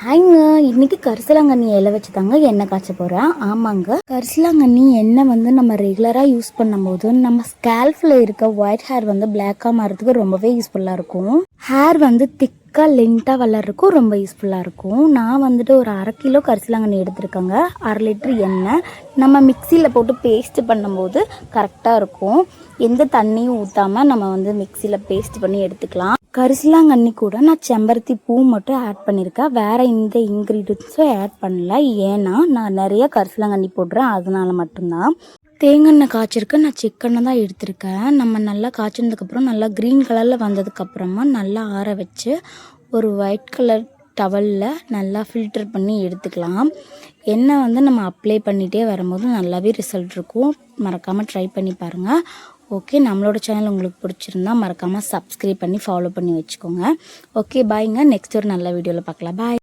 ஹாய்ங்க, இன்னைக்கு கரிசலாங்கண்ணி இலை வச்சு தாங்க எண்ணெய் காய்ச்ச போகிறேன். ஆமாங்க, கரிசலாங்கண்ணி எண்ணெய் நம்ம ரெகுலராக யூஸ் பண்ணும்போது நம்ம ஸ்கேல்ஃபில் இருக்க ஒயிட் ஹேர் பிளாக்காக மாறதுக்கு ரொம்பவே யூஸ்ஃபுல்லாக இருக்கும். ஹேர் திக்காக லென்த்தாக வளர்றதுக்கும் ரொம்ப யூஸ்ஃபுல்லாக இருக்கும். நான் ஒரு 1/2 கிலோ கரிசலாங்கண்ணி எடுத்துருக்கேங்க. 1/2 லிட்டர் எண்ணெய் நம்ம மிக்சியில் போட்டு பேஸ்ட் பண்ணும்போது கரெக்டாக இருக்கும். எந்த தண்ணியும் ஊற்றாமல் நம்ம மிக்சியில் பேஸ்ட் பண்ணி எடுத்துக்கலாம். கரிசலாங்கண்ணி கூட நான் செம்பருத்தி பூ மட்டும் ஆட் பண்ணியிருக்கேன். வேறு இந்த இன்க்ரீடியன்ஸும் ஆட் பண்ணல. ஏன்னா நான் நிறைய கரிசலாங்கண்ணி போடுறேன், அதனால மட்டும்தான். தேங்காய் காய்ச்சிருக்கு. நான் செக்கெண்ணெய் தான் எடுத்திருக்கேன். நம்ம நல்லா காய்ச்சினதுக்கப்புறம் நல்லா க்ரீன் கலரில் வந்ததுக்கப்புறமா நல்லா ஆற வச்சு ஒரு ஒயிட் கலர் டவலில் நல்லா ஃபில்டர் பண்ணி எடுத்துக்கலாம். எண்ணெய் நம்ம அப்ளை பண்ணிகிட்டே வரும்போது நல்லாவே ரிசல்ட் இருக்கும். மறக்காமல் ட்ரை பண்ணி பாருங்கள். ஓகே, நம்மளோட சேனல் உங்களுக்கு பிடிச்சிருந்தா மறக்காமல் சப்ஸ்கிரைப் பண்ணி ஃபாலோ பண்ணி வச்சுக்கோங்க. ஓகே, பாய்ங்க. நெக்ஸ்ட் ஒரு நல்ல வீடியோவில் பார்க்கலாம். பாய்.